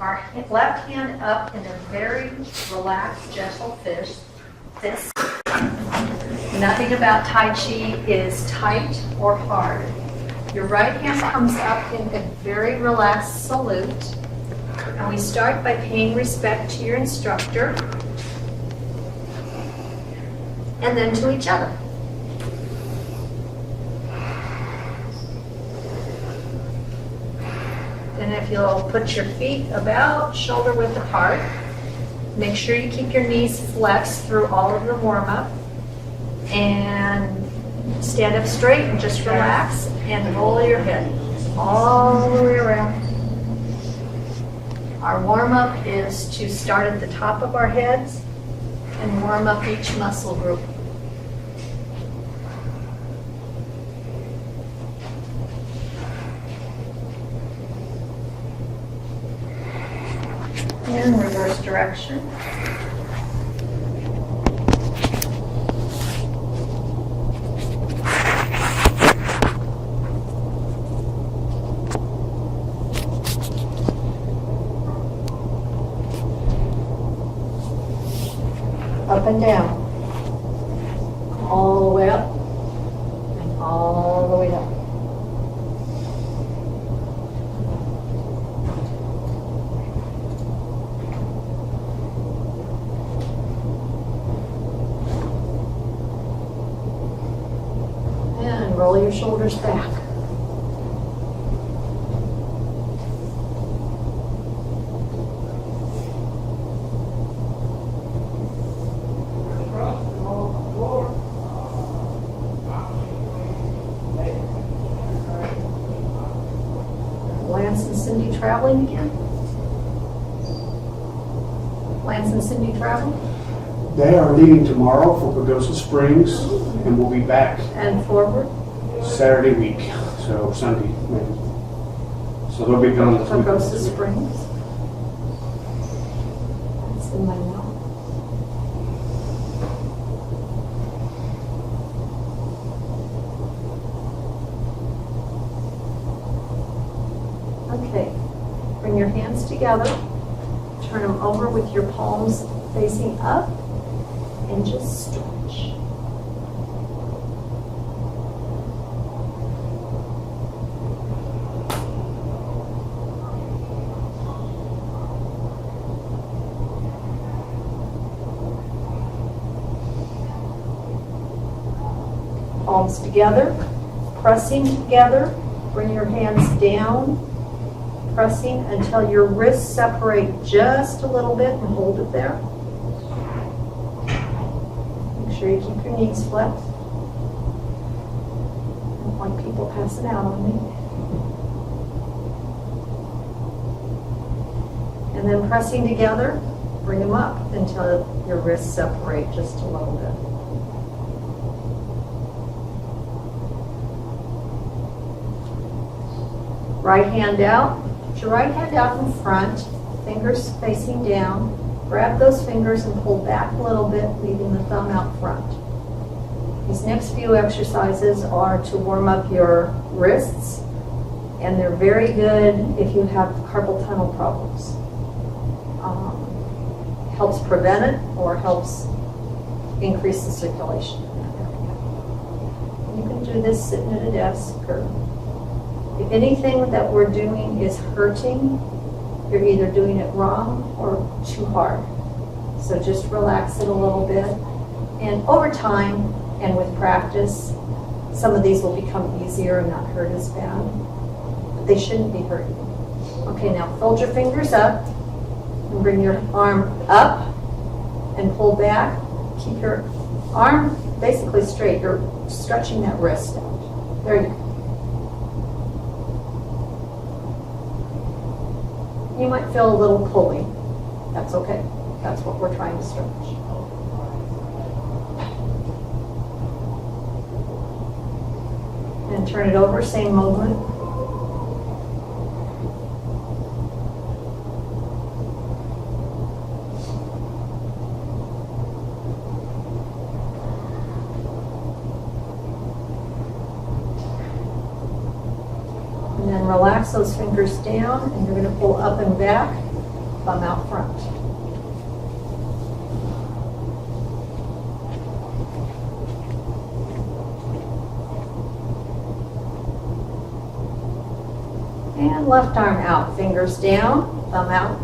Our left hand up in a very relaxed, gentle fist. Nothing about Tai Chi is tight or hard. Your right hand comes up in a very relaxed salute. And we start by paying respect to your instructor and then to each other. And if you'll put your feet about shoulder width apart, make sure you keep your knees flexed through all of the warm-up, and stand up straight and just relax and roll your head all the way around. Our warm-up is to start at the top of our heads and warm up each muscle group. And reverse direction. Up and down. All the way up and all the way down. And roll your shoulders back. Lance and Cindy traveling again? Lance and Cindy traveling? They are leaving tomorrow for Pagosa Springs, and we'll be back And forward? Saturday week, so Sunday. Maybe. So they'll be gone this week. Pagosa Springs. That's in my note. Okay, bring your hands together, turn them over with your palms facing up, and just stretch. Palms together, pressing together, bring your hands down, pressing until your wrists separate just a little bit and hold it there. Make sure you keep your knees flexed. I don't like people passing out on me. And then pressing together, bring them up until your wrists separate just a little bit. Right hand out. Put your right hand out in front, fingers facing down. Grab those fingers and pull back a little bit, leaving the thumb out front. These next few exercises are to warm up your wrists, and they're very good if you have carpal tunnel problems. Helps prevent it or helps increase the circulation in that area. You can do this sitting at a desk, or if anything that we're doing is hurting, you're either doing it wrong or too hard. So just relax it a little bit. And over time and with practice, some of these will become easier and not hurt as bad. But they shouldn't be hurting. Okay, now fold your fingers up and bring your arm up and pull back. Keep your arm basically straight. You're stretching that wrist out. There you go. You might feel a little pulling. That's okay. That's what we're trying to stretch. And turn it over, same movement. And then relax those fingers down, and you're going to pull up and back thumb out front. And left arm out, fingers down, thumb out.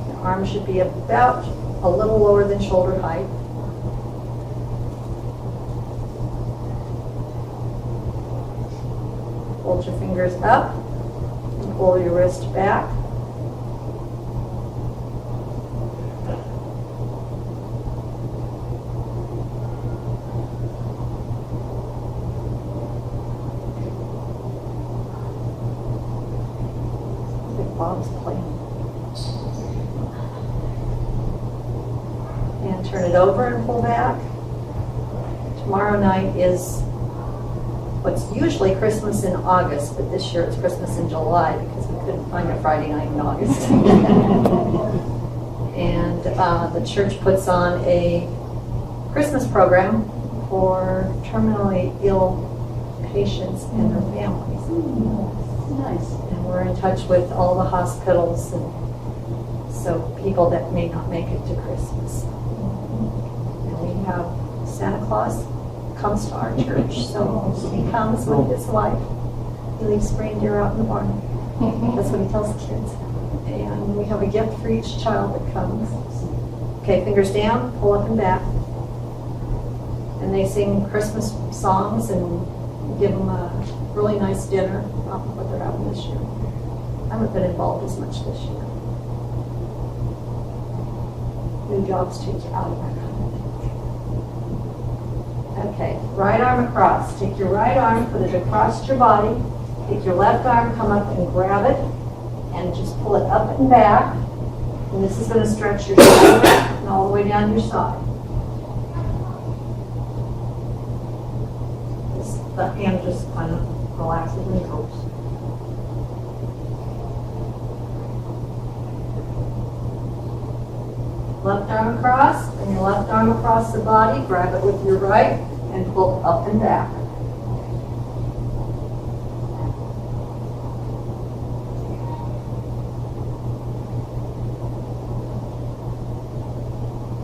The arm should be about a little lower than shoulder height. Hold your fingers up and pull your wrist back. Bob's playing. And turn it over and pull back. Tomorrow night is what's usually Christmas in August, but this year it's Christmas in July because we couldn't find a Friday night in August. And the church puts on a Christmas program for terminally ill patients and their families. Nice. And we're in touch with all the hospitals and so people that may not make it to Christmas. And we have Santa Claus comes to our church, so he comes with his wife. He leaves reindeer out in the barn. That's what he tells the kids. And we have a gift for each child that comes. Okay, fingers down, pull up and back. And they sing Christmas songs and give them a really nice dinner. I don't know what they're having this year. I haven't been involved as much this year. New jobs take you out of that kind of thing. Okay, right arm across. Take your right arm, put it across your body. Take your left arm, come up and grab it, and just pull it up and back. And this is going to stretch your shoulder and all the way down your side. The hand just kind of relaxes and droops. Left arm across, and your left arm across the body. Grab it with your right and pull up and back.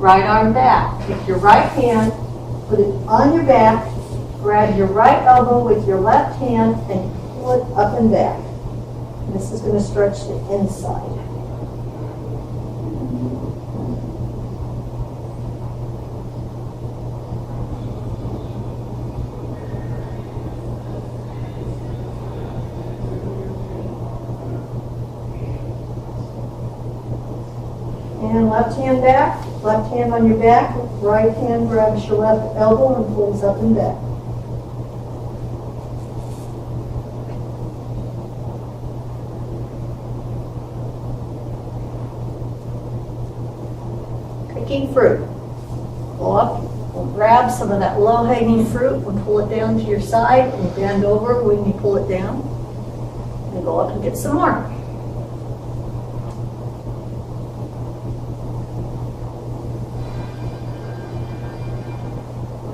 Right arm back. Take your right hand, put it on your back, grab your right elbow with your left hand and pull it up and back. And this is going to stretch the inside. And left hand back, left hand on your back, right hand grabs your left elbow and pulls up and back. Picking fruit. Go up, we'll grab some of that low-hanging fruit and pull it down to your side and bend over when you pull it down. And go up and get some more.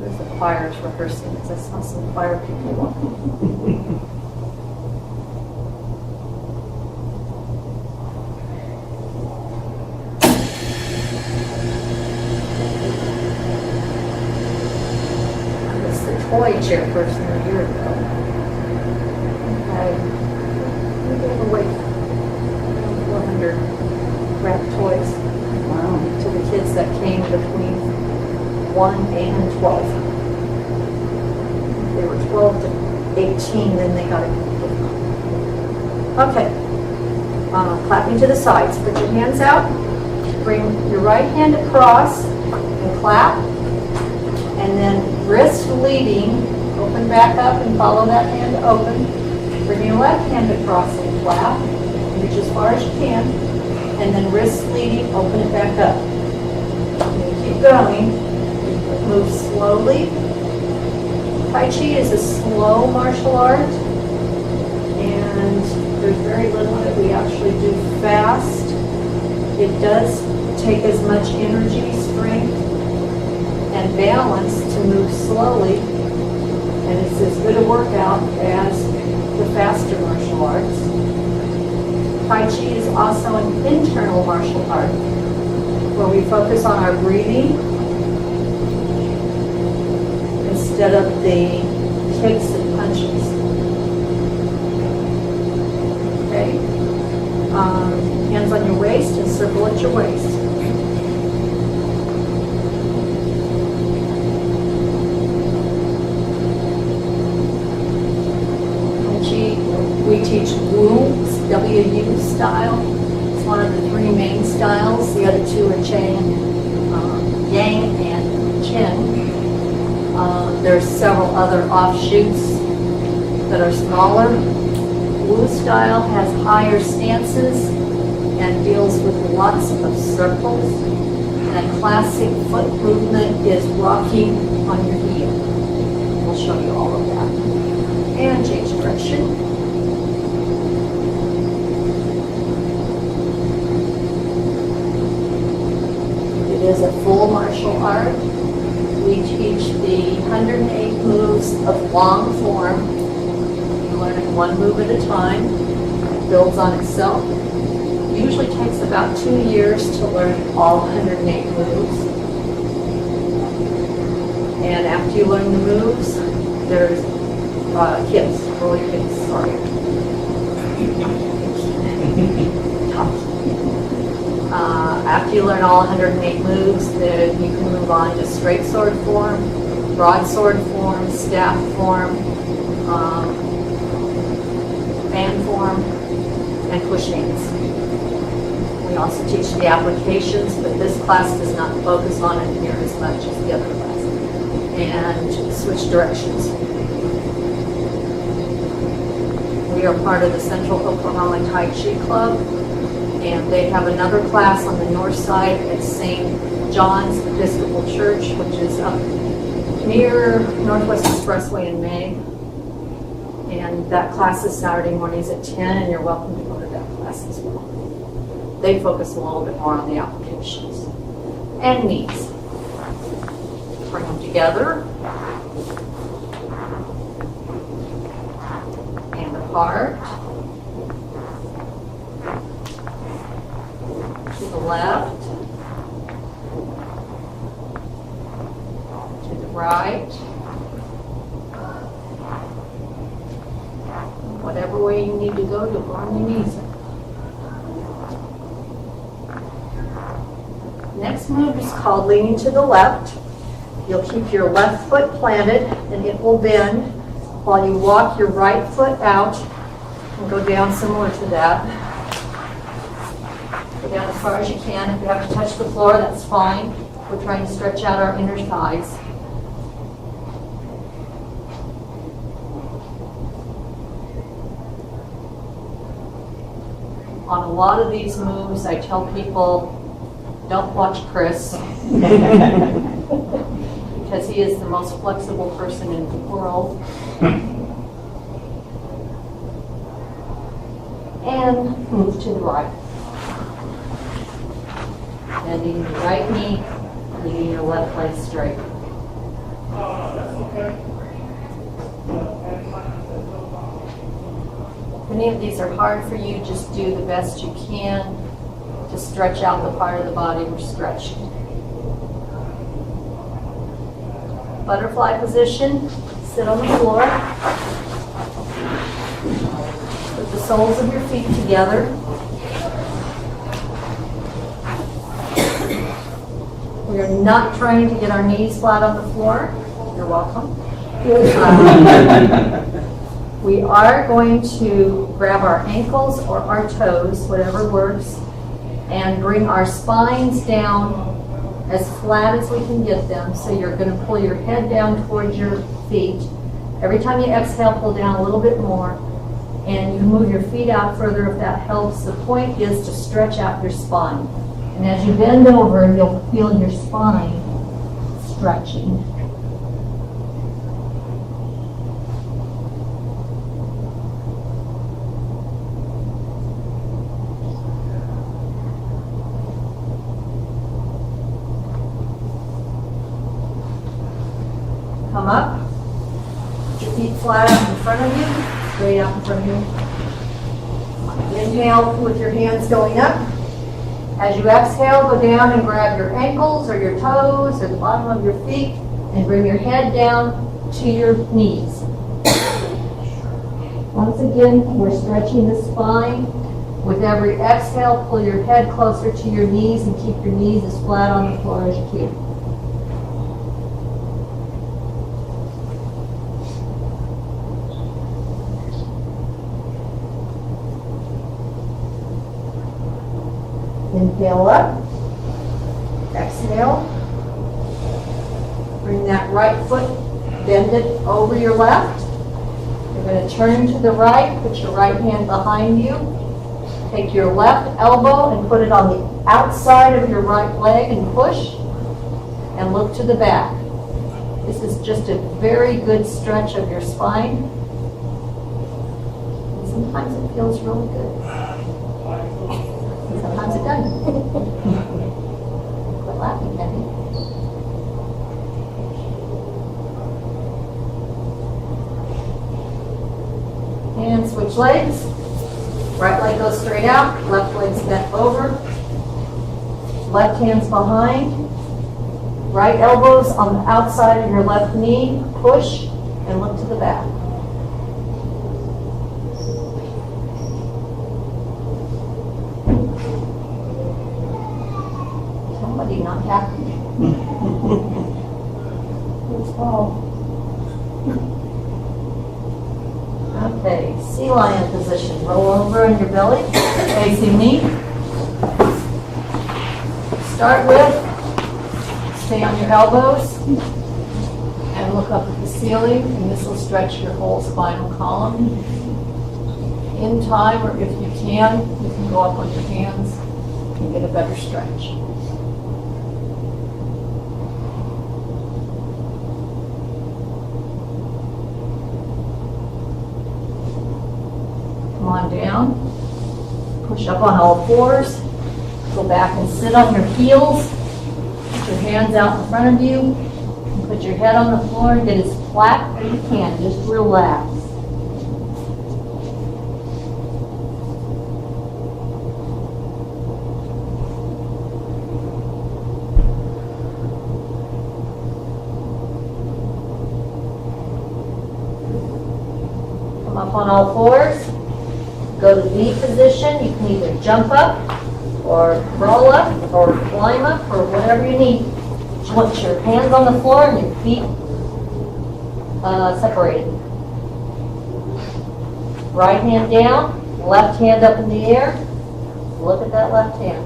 There's the choir's rehearsing because I saw some choir people walking. Toy chairperson a year ago. We gave away 400 wrapped toys to the kids that came between 1 and 12. They were 12 to 18, then they got a gift. Okay, clapping to the sides. Put your hands out. Bring your right hand across and clap. And then wrist leading, open back up and follow that hand open. Bring your left hand across and clap. Reach as far as you can. And then wrist leading, open it back up. And keep going. Move slowly. Tai Chi is a slow martial art. And there's very little of it we actually do fast. It does take as much energy, strength, and balance to move slowly, and it's as good a workout as the faster martial arts. Tai Chi is also an internal martial art where we focus on our breathing instead of the kicks and punches. Okay? Hands on your waist and circle at your waist. We teach Wu, W-U style. It's one of the three main styles. The other two are Chang, Yang, and Qin. There's several other offshoots that are smaller. Wu style has higher stances and deals with lots of circles. And classic foot movement is rocking on your heel. We'll show you all of that. And change direction. It is a full martial art. We teach the 108 moves of long form. You learn it one move at a time. It builds on itself. It usually takes about 2 years to learn all 108 moves. And after you learn the moves, there's kicks, roller kicks, sorry. After you learn all 108 moves, then you can move on to straight sword form, broadsword form, staff form, fan form, and push hands. We also teach the applications, but this class does not focus on it near as much as the other class. And switch directions. We are part of the Central Oklahoma Tai Chi Club, and they have another class on the north side at St. John's Episcopal Church, which is up near Northwest Expressway in May. And that class is Saturday mornings at 10, and you're welcome to go to that class as well. They focus a little bit more on the applications. And knees. Bring them together. And apart. To the left. To the right. Whatever way you need to go on your knees. Next move is called leaning to the left. You'll keep your left foot planted and it will bend while you walk your right foot out and go down similar to that. Go down as far as you can. If you have to touch the floor, that's fine. We're trying to stretch out our inner thighs. On a lot of these moves, I tell people, don't watch Chris, because he is the most flexible person in the world. And move to the right. Bending your right knee, leaving your left leg straight. If any of these are hard for you, just do the best you can to stretch out the part of the body we're stretching. Butterfly position, sit on the floor. Put the soles of your feet together. We are not trying to get our knees flat on the floor. You're welcome. We are going to grab our ankles or our toes, whatever works, and bring our spines down as flat as we can get them. So you're going to pull your head down towards your feet. Every time you exhale, pull down a little bit more. And you can move your feet out further if that helps. The point is to stretch out your spine. And as you bend over, you'll feel your spine stretching. Come up, put your feet flat out in front of you, straight out in front of you. Bend Inhale with your hands going up. As you exhale, go down and grab your ankles or your toes or the bottom of your feet and bring your head down to your knees. Once again, we're stretching the spine. With every exhale, pull your head closer to your knees and keep your knees as flat on the floor as you can. Inhale up, exhale. Bring that right foot, bend it over your left. You're going to turn to the right, put your right hand behind you. Take your left elbow and put it on the outside of your right leg and push. And look to the back. This is just a very good stretch of your spine. And sometimes it feels really good. Sometimes it doesn't. Quit laughing, Kenny. And switch legs. Right leg goes straight out, left leg's bent over. Left hand's behind. Right elbow's on the outside of your left knee. Push and look to the back. Somebody not happy. Okay, sea lion position. Roll over in your belly, facing me. Start with, stay on your elbows and look up at the ceiling, and this will stretch your whole spinal column. In time, or if you can go up on your hands and get a better stretch. Come on down. Push up on all fours. Go back and sit on your heels. Put your hands out in front of you. And put your head on the floor and get as flat as you can. Just relax. Come up on all fours. Go to V position. You can either jump up or roll up or climb up or whatever you need. Put your hands on the floor and your feet separated. Right hand down, left hand up in the air. Look at that left hand.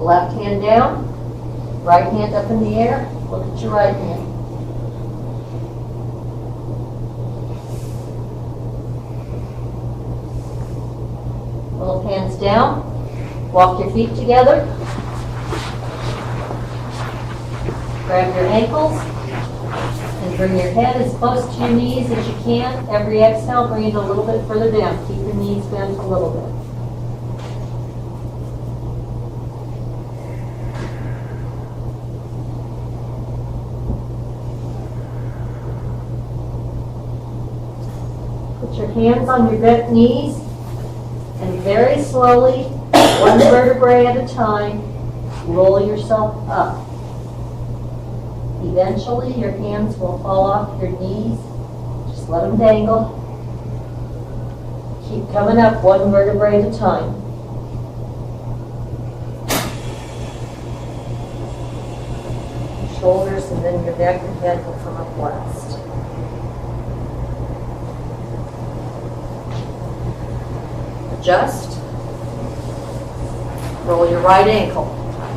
Left hand down, right hand up in the air. Look at your right hand. Both hands down. Walk your feet together. Grab your ankles and bring your head as close to your knees as you can. Every exhale, bring it a little bit further down. Keep your knees bent a little bit. Put your hands on your bent knees and very slowly, one vertebrae at a time, roll yourself up. Eventually, your hands will fall off your knees. Just let them dangle. Keep coming up one vertebrae at a time. Your shoulders and then your neck and head will come up last. Adjust. Roll your right ankle.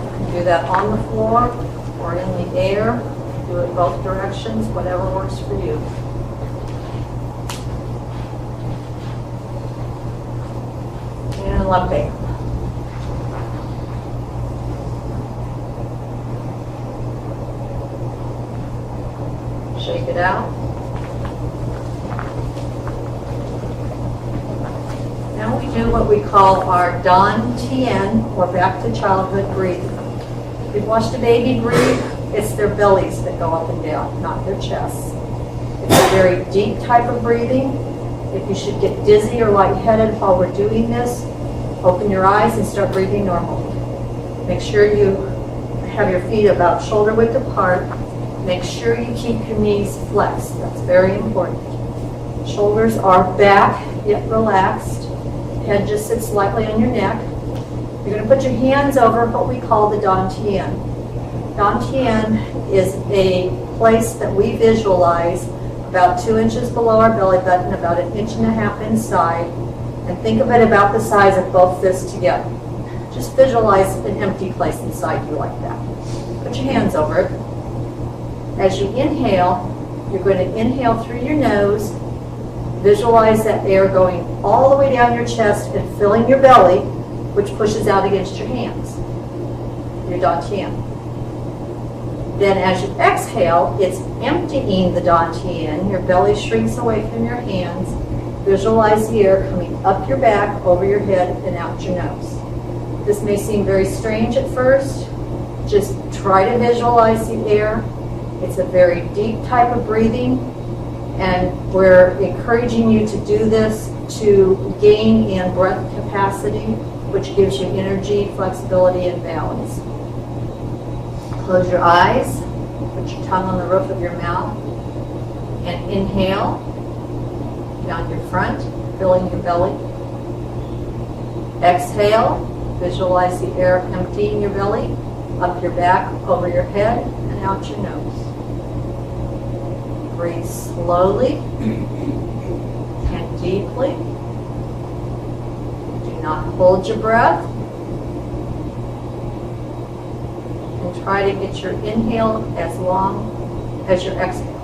You can do that on the floor or in the air. Do it both directions, whatever works for you. And left ankle. Shake it out. Now we do what we call our Dan Tien, or back to childhood breathing. If you've watched a baby breathe, It's their bellies that go up and down, not their chests. It's a very deep type of breathing. If you should get dizzy or lightheaded while we're doing this, open your eyes and start breathing normally. Make sure you have your feet about shoulder width apart. Make sure you keep your knees flexed. That's very important. Shoulders are back yet relaxed. Head just sits lightly on your neck. You're going to put your hands over what we call the dantian. Dantian is a place that we visualize about 2 inches below our belly button, about 1.5 inches inside, and think of it about the size of both fists together. Just visualize an empty place inside you like that. Put your hands over it. As you inhale, you're going to inhale through your nose. Visualize that air going all the way down your chest and filling your belly, which pushes out against your hands, your dantian. Then as you exhale, it's emptying the dantian. Your belly shrinks away from your hands. Visualize the air coming up your back, over your head, and out your nose. This may seem very strange at first. Just try to visualize the air. It's a very deep type of breathing, and we're encouraging you to do this to gain in breath capacity, which gives you energy, flexibility, and balance. Close your eyes, put your tongue on the roof of your mouth, and inhale down your front, filling your belly. Exhale, visualize the air emptying your belly, up your back, over your head, and out your nose. Breathe slowly and deeply. Do not hold your breath. And try to get your inhale as long as your exhale.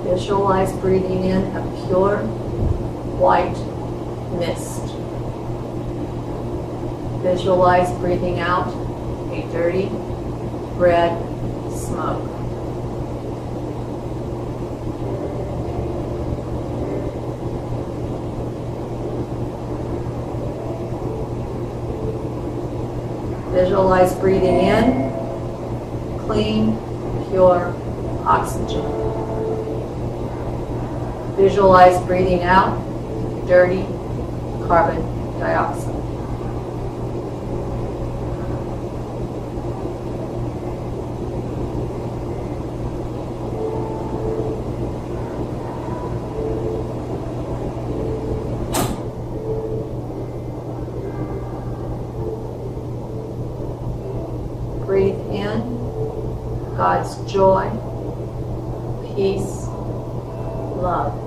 Visualize breathing in a pure white mist. Visualize breathing out a dirty red smoke. Visualize breathing in clean, pure oxygen. Visualize breathing out dirty carbon dioxide. Breathe in God's joy, peace, love.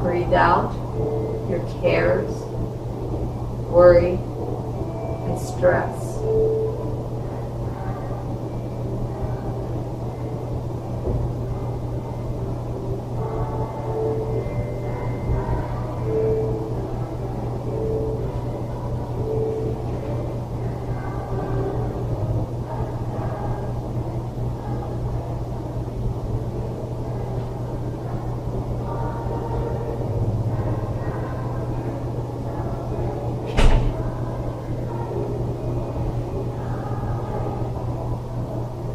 Breathe out your cares, worry, and stress.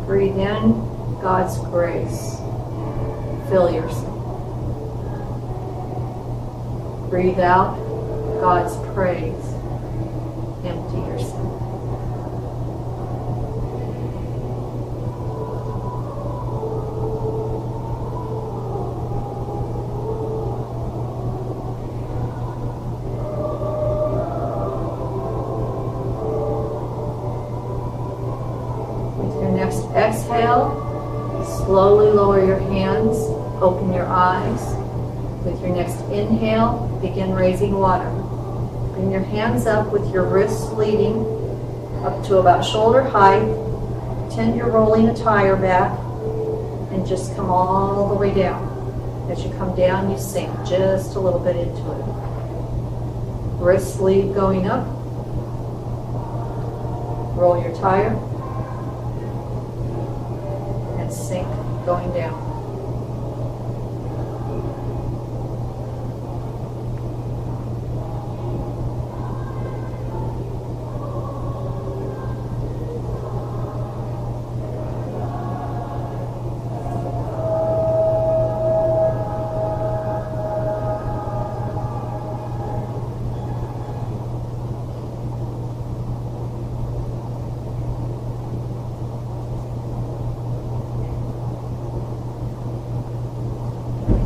Breathe in God's grace. Fill yourself. Breathe out God's praise. Empty yourself. Exhale, slowly lower your hands, open your eyes. With your next inhale, begin raising water. Bring your hands up with your wrists leading up to about shoulder height. Pretend you're rolling a tire back and just come all the way down. As you come down, you sink just a little bit into it. Wrists lead going up. Roll your tire and sink going down.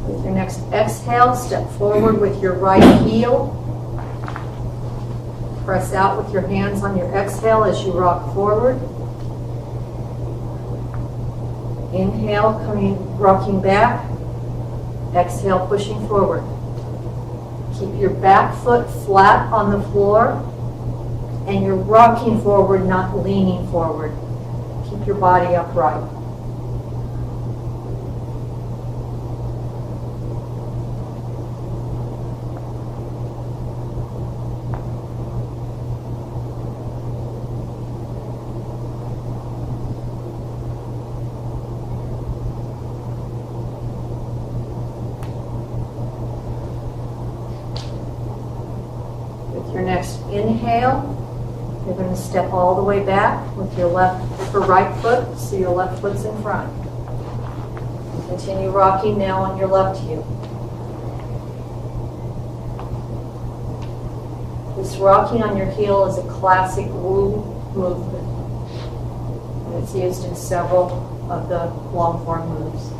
With your next exhale, step forward with your right heel. Press out with your hands on your exhale as you rock forward. Inhale, rocking back. Exhale, pushing forward. Keep your back foot flat on the floor, and you're rocking forward, not leaning forward. Keep your body upright. With your next inhale, you're going to step all the way back with your left for right foot, so your left foot's in front. Continue rocking now on your left heel. This rocking on your heel is a classic Wu movement, and it's used in several of the long form moves.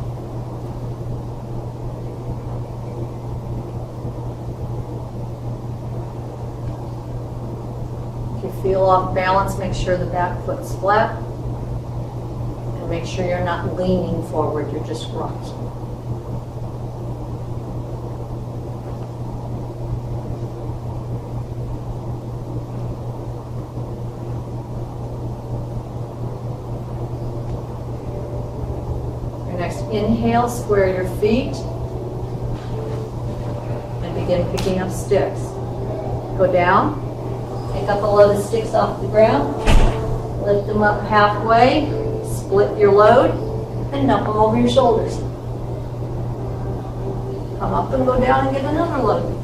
If you feel off balance, make sure the back foot's flat, and make sure you're not leaning forward, you're just rocking. Your next inhale, square your feet, and begin picking up sticks. Go down. Pick up a load of sticks off the ground, lift them up halfway, split your load, and dump them over your shoulders. Come up and go down and get another load.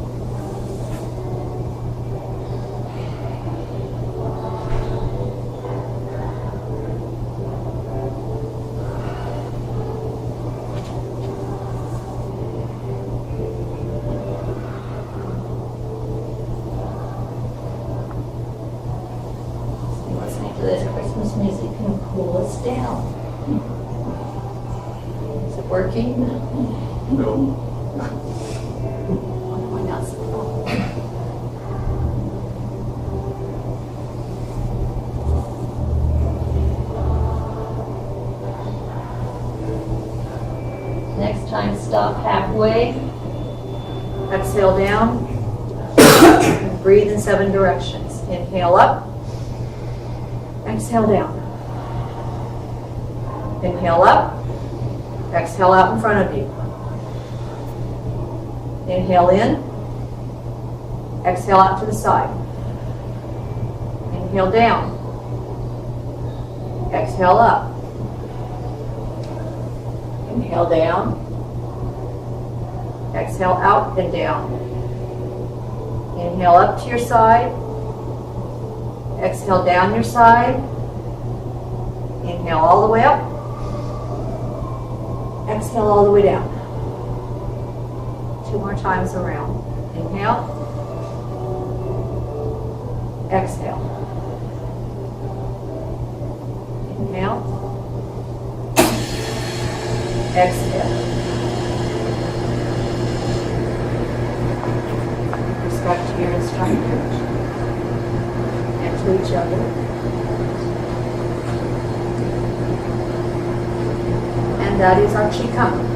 This Christmas music can cool us down. Is it working? No. Why not? Next time, stop halfway. Exhale down. And breathe in 7 directions. Inhale up. Exhale down. Inhale up. Exhale out in front of you. Inhale in. Exhale out to the side. Inhale down. Exhale up. Inhale down. Exhale out and down. Inhale up to your side. Exhale down your side. Inhale all the way up. Exhale all the way down. 2 more times around. Inhale. Exhale. Inhale. Exhale. Respect to your instructor. To each other. And that is our Qigong.